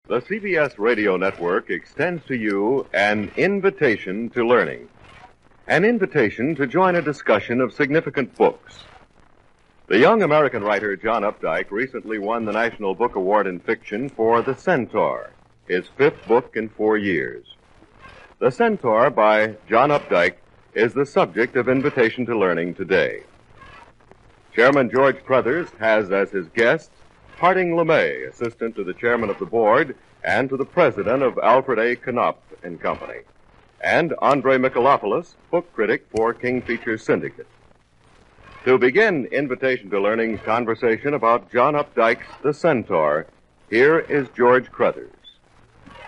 The CBS Radio Network extends to you an invitation to learning. An invitation to join a discussion of significant books. The young American writer John Updike recently won the National Book Award in Fiction for The Centaur, his fifth book in 4 years. The Centaur by John Updike is the subject of Invitation to Learning today. Chairman George Crothers has as his guest Harding LeMay, assistant to the chairman of the board and to the president of Alfred A. Knopf and Company, and Andre Michelopoulos, book critic for King Features Syndicate. To begin Invitation to Learning's conversation about John Updike's The Centaur, here is George Crothers.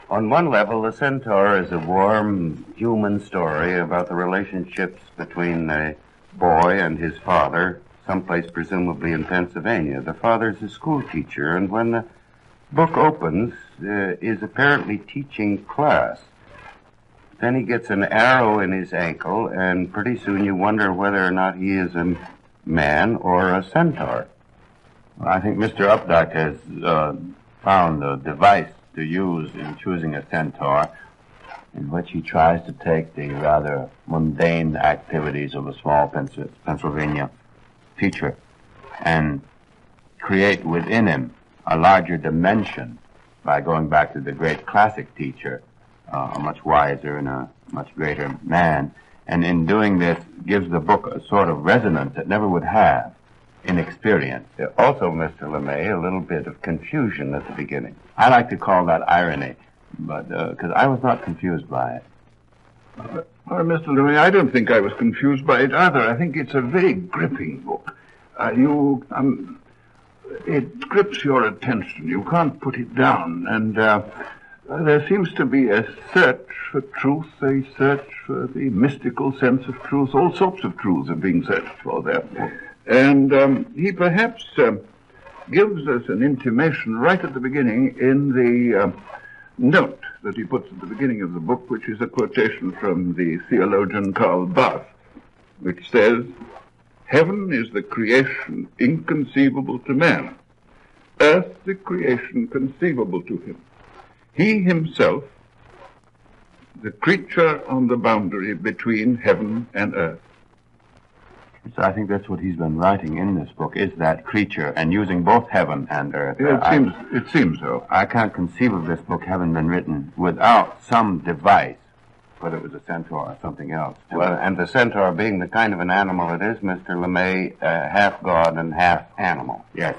On one level, The Centaur is a warm human story about the relationships between a boy and his father, someplace presumably in Pennsylvania. The father's a school teacher, and when the book opens, is apparently teaching class. Then he gets an arrow in his ankle, and pretty soon you wonder whether or not he is a man or a centaur. I think Mr. Updike has found a device to use in choosing a centaur in which he tries to take the rather mundane activities of a small Pennsylvania teacher and create within him a larger dimension by going back to the great classic teacher, a much wiser and a much greater man, and in doing this gives the book a sort of resonance it never would have in experience. Also, Mr. LeMay, a little bit of confusion at the beginning. I like to call that irony, but because I was not confused by it. Well, Mr. LeMay, I don't think I was confused by it either. I think it's a very gripping book. It grips your attention. You can't put it down. And there seems to be a search for truth, a search for the mystical sense of truth. All sorts of truths are being searched for there. And he perhaps gives us an intimation right at the beginning in the note that he puts at the beginning of the book, which is a quotation from the theologian Karl Barth, which says, "Heaven is the creation inconceivable to man, earth the creation conceivable to him. He himself, the creature on the boundary between heaven and earth." So I think that's what he's been writing in this book, is that creature, and using both heaven and earth. It seems so. I can't conceive of this book having been written without some device, whether it was a centaur or something else. Well, and the centaur being the kind of an animal it is, Mr. LeMay, half god and half animal. Yes,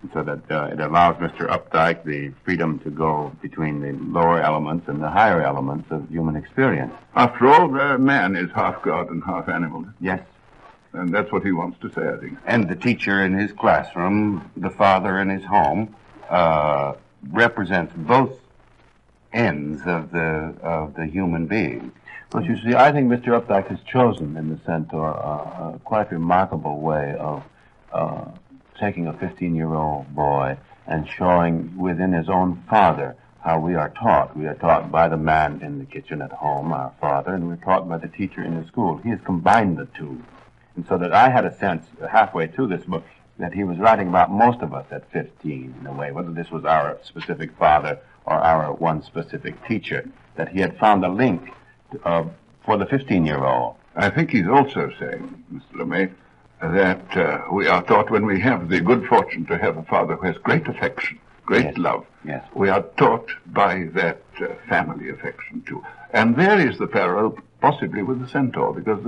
and so that it allows Mr. Updike the freedom to go between the lower elements and the higher elements of human experience. After all, man is half god and half animal. Yes. And that's what he wants to say, I think. And the teacher in his classroom, the father in his home, represents both ends of the human being. But you see, I think Mr. Updike has chosen in the Centaur a quite remarkable way of taking a 15-year-old boy and showing within his own father how we are taught. We are taught by the man in the kitchen at home, our father, and we're taught by the teacher in the school. He has combined the two. And so that I had a sense halfway through this book that he was writing about most of us at 15 in a way, whether this was our specific father or our one specific teacher, that he had found a link for the 15-year-old. I think he's also saying, Mr. LeMay, that we are taught when we have the good fortune to have a father who has great affection, great love. Yes. We are taught by that family affection too. And there is the parallel possibly with the centaur, because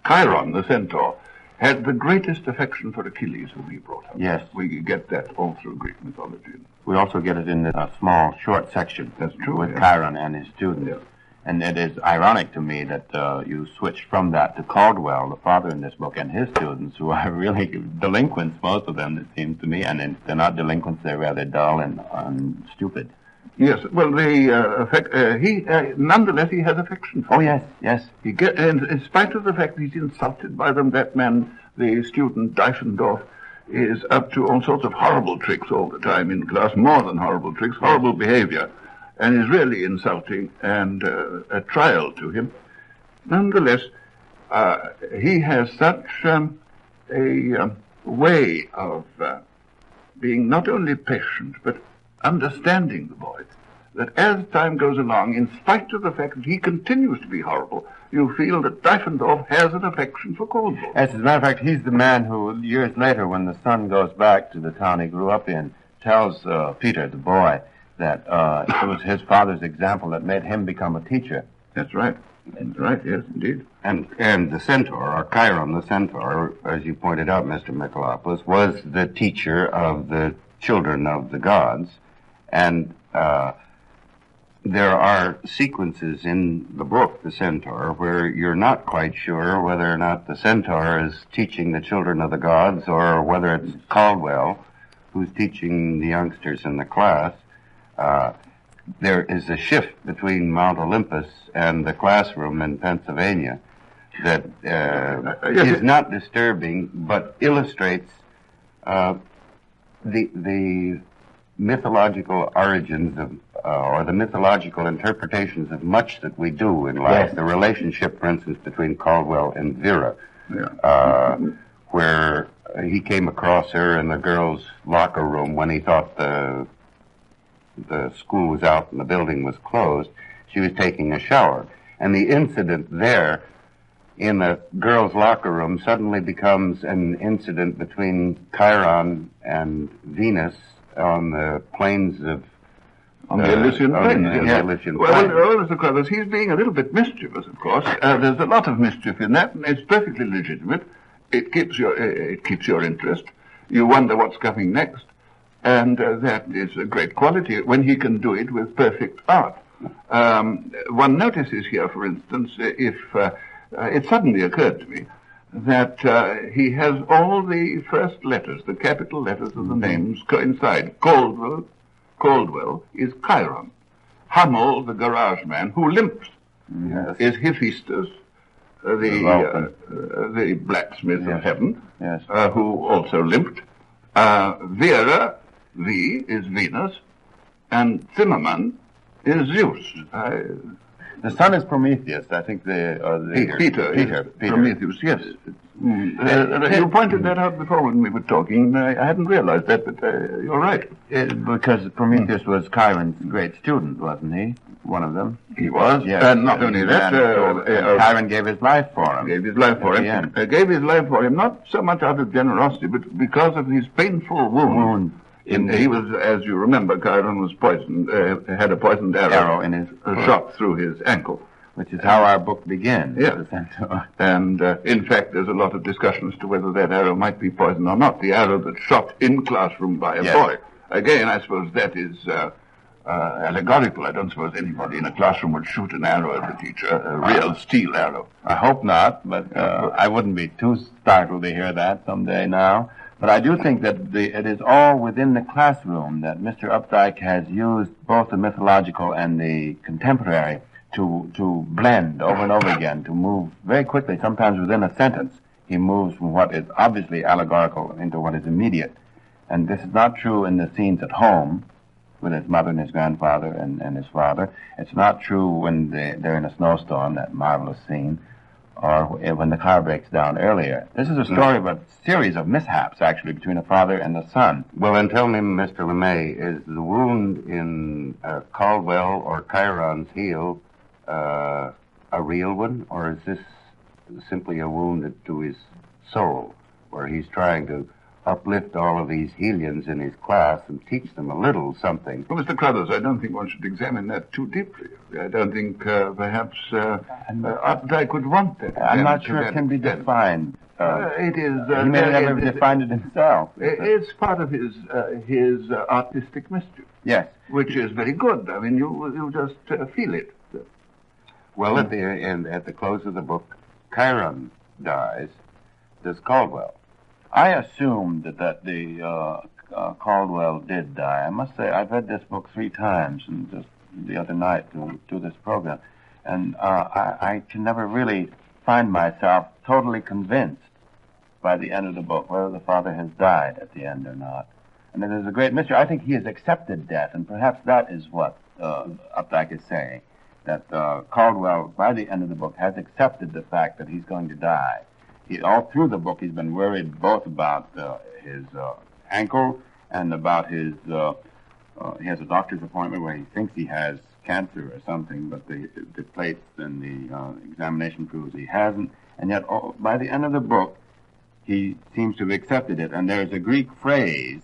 Chiron, the centaur, had the greatest affection for Achilles, whom he brought up. Yes. We get that all through Greek mythology. We also get it in a small, short section. That's true. With Chiron and his students. Yes. And it is ironic to me that you switch from that to Caldwell, the father in this book, and his students, who are really delinquents, most of them, it seems to me. And they're not delinquents, they're rather dull and stupid. Yes, well, nonetheless, he has affection for them. Oh, yes, yes. And in spite of the fact he's insulted by them, that man, the student Diefendorf, is up to all sorts of horrible tricks all the time in class, more than horrible tricks, horrible behavior, and is really insulting and a trial to him. Nonetheless, he has such a way of being not only patient, but understanding the boy, that as time goes along, in spite of the fact that he continues to be horrible, you feel that Diefendorf has an affection for Caldwell. As a matter of fact, he's the man who, years later, when the son goes back to the town he grew up in, tells Peter, the boy, that it was his father's example that made him become a teacher. That's right. That's right, yes, indeed. And the Centaur, or Chiron the Centaur, as you pointed out, Mr. Michalopoulos, was the teacher of the children of the gods. And there are sequences in the book, The Centaur, where you're not quite sure whether or not the Centaur is teaching the children of the gods or whether it's Caldwell who's teaching the youngsters in the class. There is a shift between Mount Olympus and the classroom in Pennsylvania that is not disturbing, but illustrates the mythological origins of, or the mythological interpretations of much that we do in life. Yes. The relationship, for instance, between Caldwell and Vera, where he came across her in the girls' locker room when he thought the school was out and the building was closed. She was taking a shower. And the incident there in the girls' locker room suddenly becomes an incident between Chiron and Venus on the plains of... On the Elysian Plains. Well, Mr. Crothers, he's being a little bit mischievous, of course. There's a lot of mischief in that, and it's perfectly legitimate. It keeps your interest. You wonder what's coming next. And that is a great quality when he can do it with perfect art. One notices here, for instance, if it suddenly occurred to me that he has all the first letters, the capital letters of the names coincide. Caldwell is Chiron. Hummel, the garage man who limps, is Hephaestus, the blacksmith of heaven, who also limped. Vera, V, is Venus, and Zimmermann is Zeus. The son is Prometheus. I think Peter. Prometheus, yes. You pointed that out before when we were talking. I hadn't realized that, but you're right. Because Prometheus was Chiron's great student, wasn't he? One of them. He was. Yes. And not only that, Chiron gave his life for him. Gave his life for him, not so much out of generosity, but because of his painful wound. He was, as you remember, Chiron was poisoned, had a poisoned arrow in his shot through his ankle. Which is how our book begins. Yes. And, in fact, there's a lot of discussion as to whether that arrow might be poisoned or not. The arrow that's shot in classroom by a boy. Again, I suppose that is allegorical. I don't suppose anybody in a classroom would shoot an arrow at the teacher, a real steel arrow. I hope not, but I wouldn't be too startled to hear that someday now. But I do think that it is all within the classroom that Mr. Updike has used both the mythological and the contemporary to blend over and over again, to move very quickly, sometimes within a sentence. He moves from what is obviously allegorical into what is immediate. And this is not true in the scenes at home with his mother and his grandfather and his father. It's not true when they're in a snowstorm, that marvelous scene, or when the car breaks down earlier. This is a story of a series of mishaps, actually, between a father and a son. Well, then tell me, Mr. LeMay, is the wound in Caldwell or Chiron's heel a real one, or is this simply a wound to his soul, where he's trying to uplift all of these Helians in his class and teach them a little something? Well, Mr. Crothers, I don't think one should examine that too deeply. I don't think perhaps Updike would want that. I'm not sure it can be defined. It is. He may never defined it himself. It's part of his artistic mischief. Yes. Which is very good. I mean, you just feel it. Well, at the close of the book, Chiron dies. Does Caldwell? I assumed that the Caldwell did die. I must say I've read this book 3 times, and just the other night to do this program, and I can never really find myself totally convinced by the end of the book whether the father has died at the end or not. And it is a great mystery. I think he has accepted death, and perhaps that is what Updike is saying, that Caldwell, by the end of the book, has accepted the fact that he's going to die. All through the book, he's been worried both about his ankle and about his he has a doctor's appointment where he thinks he has cancer or something, but the plates and the examination proves he hasn't. And yet, by the end of the book, he seems to have accepted it. And there's a Greek phrase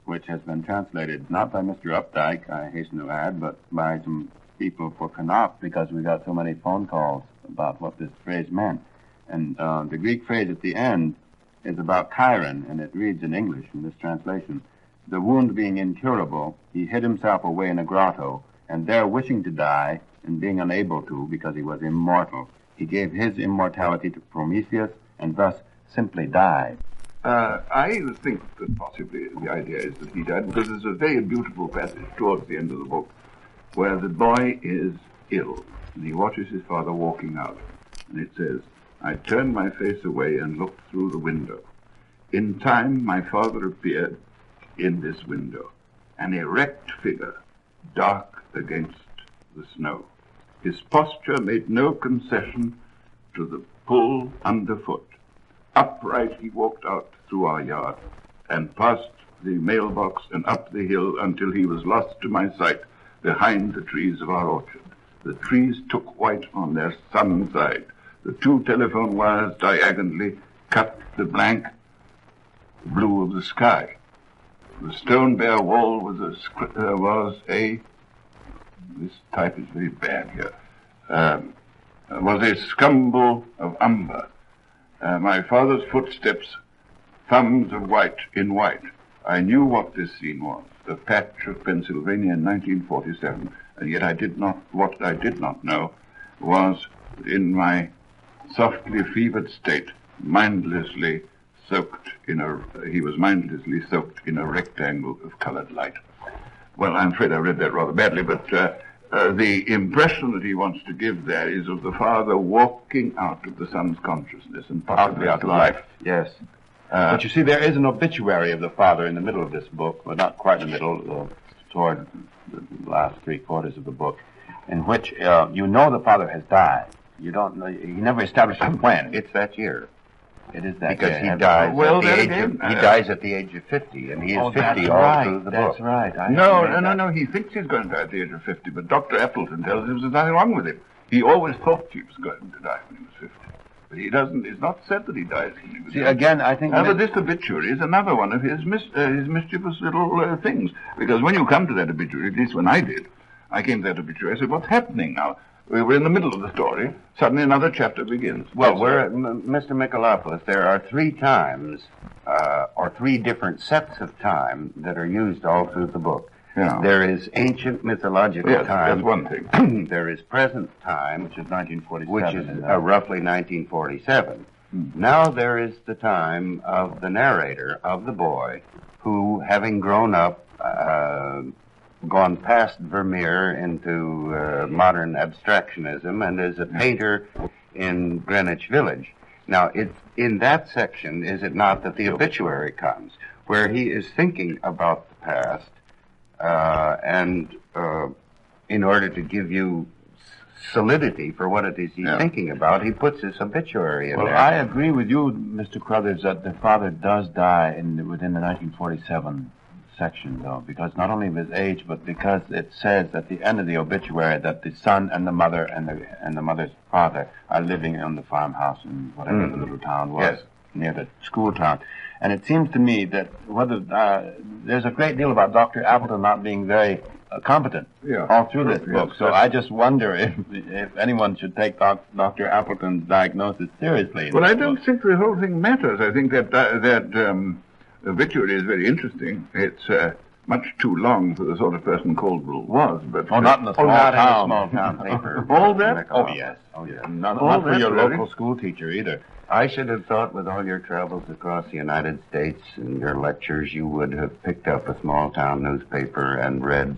which has been translated not by Mr. Updike, I hasten to add, but by some people for Knopf, because we got so many phone calls about what this phrase meant. And the Greek phrase at the end is about Chiron, and it reads in English in this translation: "The wound being incurable, he hid himself away in a grotto, and there wishing to die, and being unable to because he was immortal, he gave his immortality to Prometheus, and thus simply died." I think that possibly the idea is that he died, because there's a very beautiful passage towards the end of the book where the boy is ill, and he watches his father walking out, and it says, "I turned my face away and looked through the window. In time my father appeared in this window, an erect figure, dark against the snow. His posture made no concession to the pull underfoot. Upright he walked out through our yard, and past the mailbox and up the hill until he was lost to my sight behind the trees of our orchard. The trees took white on their sun side. The 2 telephone wires diagonally cut the blank blue of the sky. The stone bare wall was this type is very bad here, was a scumble of umber. My father's footsteps, thumbs of white in white. I knew what this scene was, the patch of Pennsylvania in 1947, and yet what I did not know was, in my softly fevered state, he was mindlessly soaked in a rectangle of colored light. Well, I'm afraid I read that rather badly, but the impression that he wants to give there is of the father walking out of the son's consciousness and possibly out of life. Yes. But you see, there is an obituary of the father in the middle of this book, but not quite in the middle, toward the last 3/4 of the book, in which you know the father has died. You don't know, he never establishes when. It's that year. It is that because year. he dies Well, at the then age again, of, he dies at the age of 50, and he is 50 all through the book. That's right. No, he thinks he's going to die at the age of 50, but Dr. Appleton tells him there's nothing wrong with him. He always thought he was going to die when he was 50. But he doesn't, it's not said that he dies when he was 50. See, again, I think... But this obituary is another one of his mischievous little things. Because when you come to that obituary, at least when I did, I came to that obituary, I said, what's happening now? We were in the middle of the story. Suddenly another chapter begins. Well, Mr. Michalopoulos, there are 3 times, or 3 different sets of time that are used all through the book. Yeah. There is ancient mythological time. That's one thing. There is present time, Which is 1947. which is roughly 1947. Now there is the time of the narrator, of the boy, who, having grown up, gone past Vermeer into modern abstractionism, and is a painter in Greenwich Village. Now, it's in that section, is it not, that the obituary comes, where he is thinking about the past, and in order to give you solidity for what it is he's thinking about, he puts this obituary in there. Well, I agree with you, Mr. Crothers, that the father does die within the 1947 section, though, because not only of his age, but because it says at the end of the obituary that the son and the mother and the mother's father are living in the farmhouse in whatever the little town was near the school town. And it seems to me that whether there's a great deal about Dr. Appleton not being very competent all through this book. So I just wonder if anyone should take Dr. Appleton's diagnosis seriously. Well, I don't think the whole thing matters. I think that obituary is very interesting. It's much too long for the sort of person Caldwell was, but not in a small not town. in a small town paper. All that? Oh yes. Not for your local school teacher either. I should have thought with all your travels across the United States and your lectures, you would have picked up a small town newspaper and read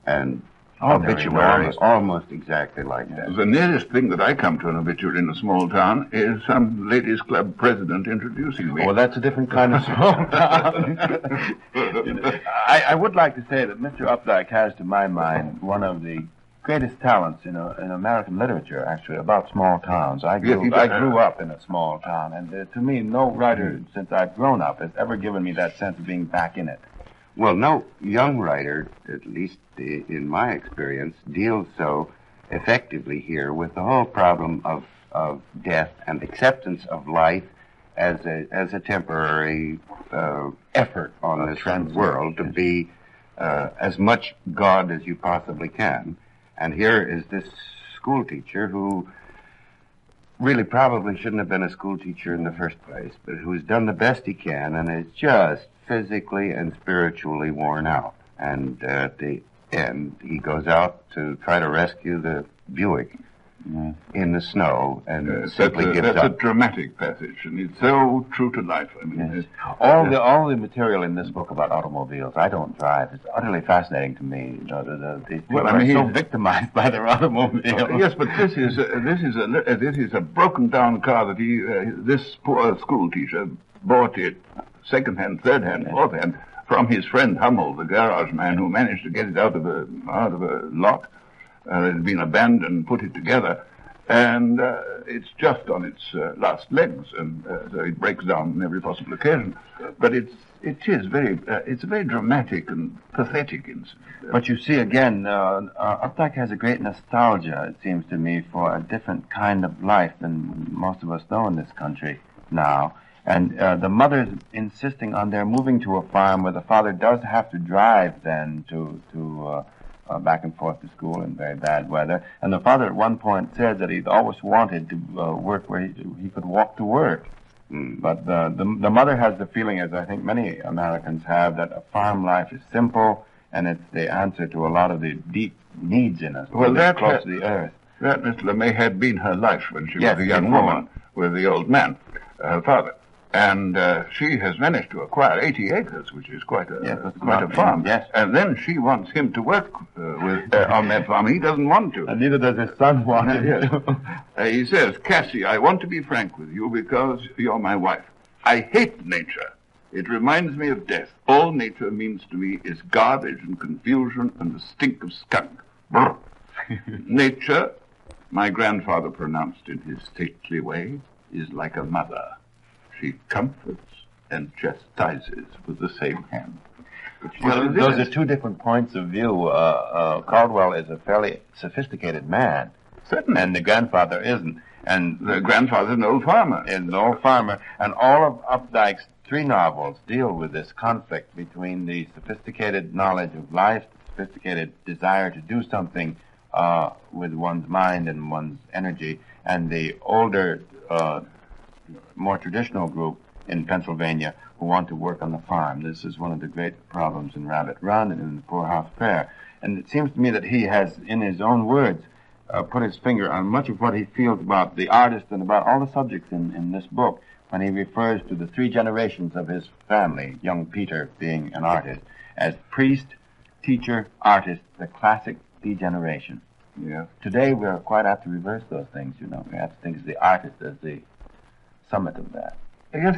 an obituary almost exactly like that. The nearest thing that I come to an obituary in a small town is some ladies' club president introducing me. Well, that's a different kind of small town. I would like to say that Mr. Updike has, to my mind, one of the greatest talents in American literature, actually, about small towns. I grew up in a small town, and to me, no writer since I've grown up has ever given me that sense of being back in it. Well, no young writer, at least in my experience, deals so effectively here with the whole problem of death and acceptance of life as a temporary effort on this world to be as much God as you possibly can. And here is this school teacher who really probably shouldn't have been a school teacher in the first place, but who's done the best he can and is just physically and spiritually worn out. And at the end, he goes out to try to rescue the Buick in the snow and simply gives up. That's a dramatic passage, and it's so true to life. I mean, yes. All the material in this book about automobiles, I don't drive. It's utterly fascinating to me. These people are so victimized by their automobiles. Yes, but this is a broken down car that this poor school teacher bought it second-hand, third-hand, fourth-hand from his friend Hummel, the garage man, who managed to get it out of a lot. It had been abandoned, put it together, and it's just on its last legs, and so it breaks down on every possible occasion. But it's a very dramatic and pathetic incident. But you see, again, Updike has a great nostalgia, it seems to me, for a different kind of life than most of us know in this country now. And the mother's insisting on their moving to a farm where the father does have to drive then to back and forth to school in very bad weather. And the father at one point said that he'd always wanted to work where he could walk to work. But the mother has the feeling, as I think many Americans have, that a farm life is simple and it's the answer to a lot of the deep needs in us. Well, that close to the earth. That, Mr. LeMay, had been her life when she was a young woman with the old man, her father. And she has managed to acquire 80 acres, which is quite a farm. Yes. And then she wants him to work on that farm. He doesn't want to. And neither does his son want to. He says, Cassie, I want to be frank with you because you're my wife. I hate nature. It reminds me of death. All nature means to me is garbage and confusion and the stink of skunk. Nature, my grandfather pronounced in his stately way, is like a mother. She comforts and chastises with the same hand. Well, those are two different points of view. Caldwell is a fairly sophisticated man. Certainly. And the grandfather isn't. And the grandfather's an old farmer. Is an old farmer. And all of Updike's 3 novels deal with this conflict between the sophisticated knowledge of life, the sophisticated desire to do something with one's mind and one's energy, and the older more traditional group in Pennsylvania who want to work on the farm. This is one of the great problems in Rabbit Run and in the Poorhouse Prayer. And it seems to me that he has, in his own words, put his finger on much of what he feels about the artist and about all the subjects in this book when he refers to the 3 generations of his family, young Peter being an artist, as priest, teacher, artist, the classic degeneration. Yeah. Today we're quite apt to reverse those things, you know. We have to think of the artist as the summit of that. Yes,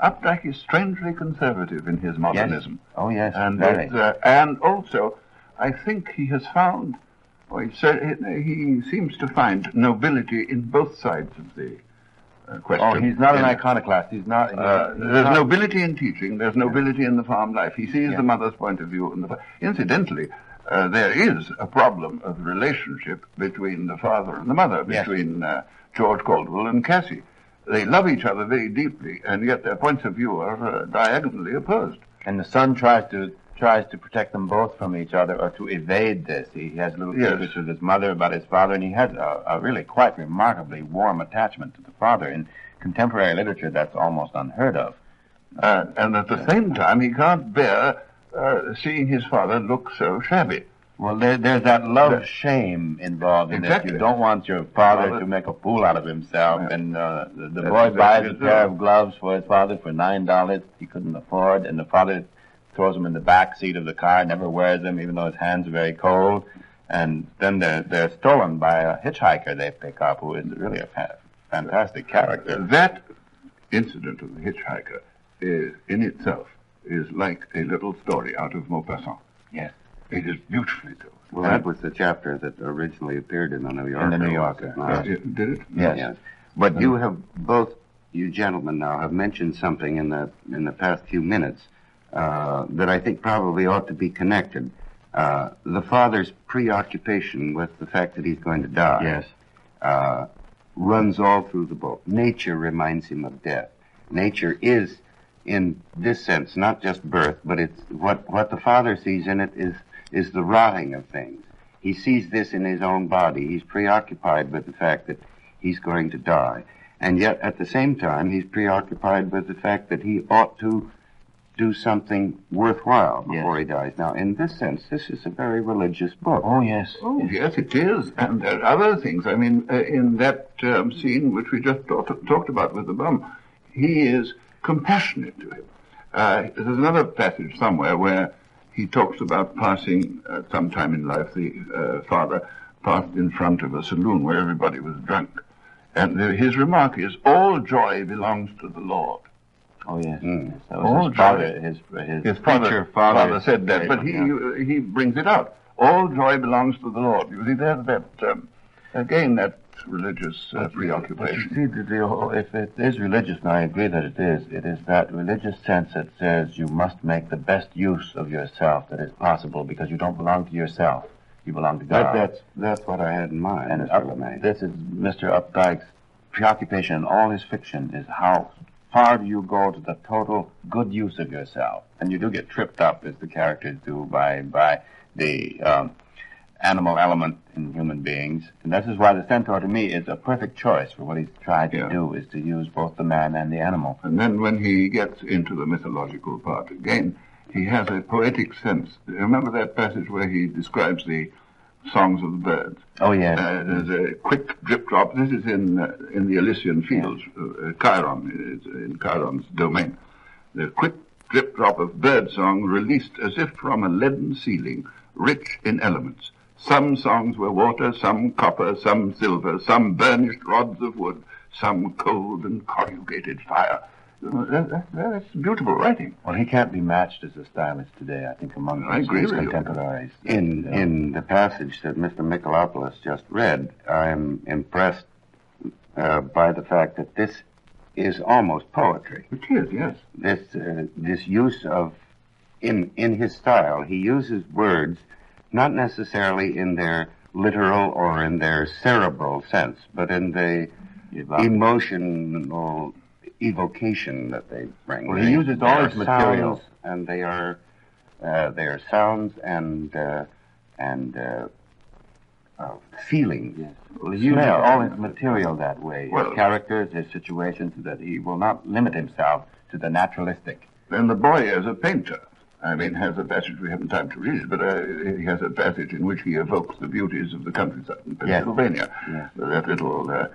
Updike is strangely conservative in his modernism. Yes. Oh, yes, and very. And also, I think he has found, he seems to find nobility in both sides of the question. Oh, he's not an iconoclast. He's not. There's nobility in teaching. There's nobility in the farm life. He sees the mother's point of view. Incidentally, there is a problem of relationship between the father and the mother, between George Caldwell and Cassie. They love each other very deeply, and yet their points of view are diagonally opposed. And the son tries to protect them both from each other, or to evade this. He has little secrets with his mother about his father, and he has a really quite remarkably warm attachment to the father. In contemporary literature, that's almost unheard of. And at the same time, he can't bear seeing his father look so shabby. Well, there's that love-shame involved in this. You don't want your father to make a fool out of himself. Yeah. And the boy buys a pair of gloves for his father for $9 he couldn't afford, and the father throws them in the back seat of the car, never wears them, even though his hands are very cold. And then they're stolen by a hitchhiker they pick up, who is really a fantastic character. That incident of the hitchhiker in itself is like a little story out of Maupassant. Yes. It is beautifully told. Well, that was the chapter that originally appeared in the New Yorker. In the New Yorker. Did it? Yes. But you have both, you gentlemen now, have mentioned something in the past few minutes that I think probably ought to be connected. The father's preoccupation with the fact that he's going to die runs all through the book. Nature reminds him of death. Nature is, in this sense, not just birth, but it's what the father sees in it is the rotting of things. He sees this in his own body. He's preoccupied with the fact that he's going to die. And yet, at the same time, he's preoccupied with the fact that he ought to do something worthwhile before he dies. Now, in this sense, this is a very religious book. Oh, yes. Oh, yes, it is. And there are other things. I mean, in that scene which we just talked about with the bum, he is compassionate to him. There's another passage somewhere where he talks about passing, sometime in life, the father passed in front of a saloon where everybody was drunk. And his remark is, all joy belongs to the Lord. Oh, yes. Mm. That was his father said that, but he brings it out. All joy belongs to the Lord. You see, there's that, again, that religious preoccupation. But you see, if it is religious, and I agree that it is that religious sense that says you must make the best use of yourself that is possible because you don't belong to yourself. You belong to God. That's what I had in mind. And this is Mr. Updike's preoccupation in all his fiction is how far do you go to the total good use of yourself. And you do get tripped up, as the characters do, by the animal element in human beings. And this is why the Centaur, to me, is a perfect choice for what he's tried to do, is to use both the man and the animal. And then when he gets into the mythological part again, he has a poetic sense. Remember that passage where he describes the songs of the birds? Oh, yes. There's a quick drip drop. This is in the Elysian fields. Chiron is in Chiron's domain. The quick drip drop of bird song released as if from a leaden ceiling, rich in elements. Some songs were water, some copper, some silver, some burnished rods of wood, some cold and corrugated fire. That's beautiful writing. Well, he can't be matched as a stylist today, I think, among his contemporaries. In the passage that Mr. Michelopoulos just read, I'm impressed by the fact that this is almost poetry. It is, yes. This use of, in his style, he uses words not necessarily in their literal or in their cerebral sense, but in the emotional evocation that they bring. Well, he uses all his materials, and they are sounds and feelings. Yes. Well, he uses all his material that way. His characters, his situations, so that he will not limit himself to the naturalistic. Then the boy is a painter. I mean, has a passage, we haven't time to read it, but he has a passage in which he evokes the beauties of the countryside in Pennsylvania. Yes. That little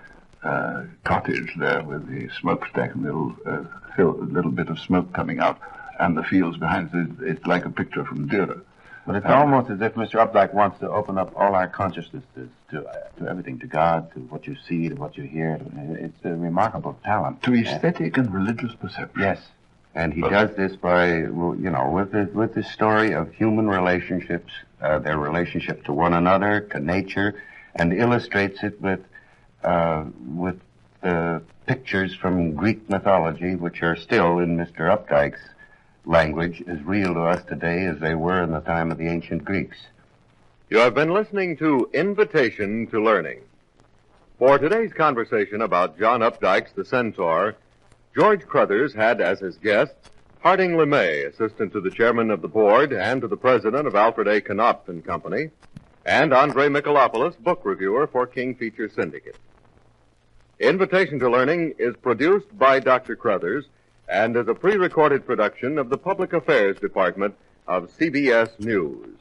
cottage there with the smokestack and little bit of smoke coming out, and the fields behind it. It's like a picture from Dürer. But it's almost as if Mr. Updike wants to open up all our consciousnesses to everything, to God, to what you see, to what you hear. It's a remarkable talent. To aesthetic and religious perception. Yes. And he does this by, with the story of human relationships, their relationship to one another, to nature, and illustrates it with pictures from Greek mythology, which are still, in Mr. Updike's language, as real to us today as they were in the time of the ancient Greeks. You have been listening to Invitation to Learning. For today's conversation about John Updike's The Centaur, George Crothers had as his guests Harding LeMay, assistant to the chairman of the board and to the president of Alfred A. Knopf and Company, and Andre Michelopoulos, book reviewer for King Feature Syndicate. Invitation to Learning is produced by Dr. Crothers and is a pre-recorded production of the Public Affairs Department of CBS News.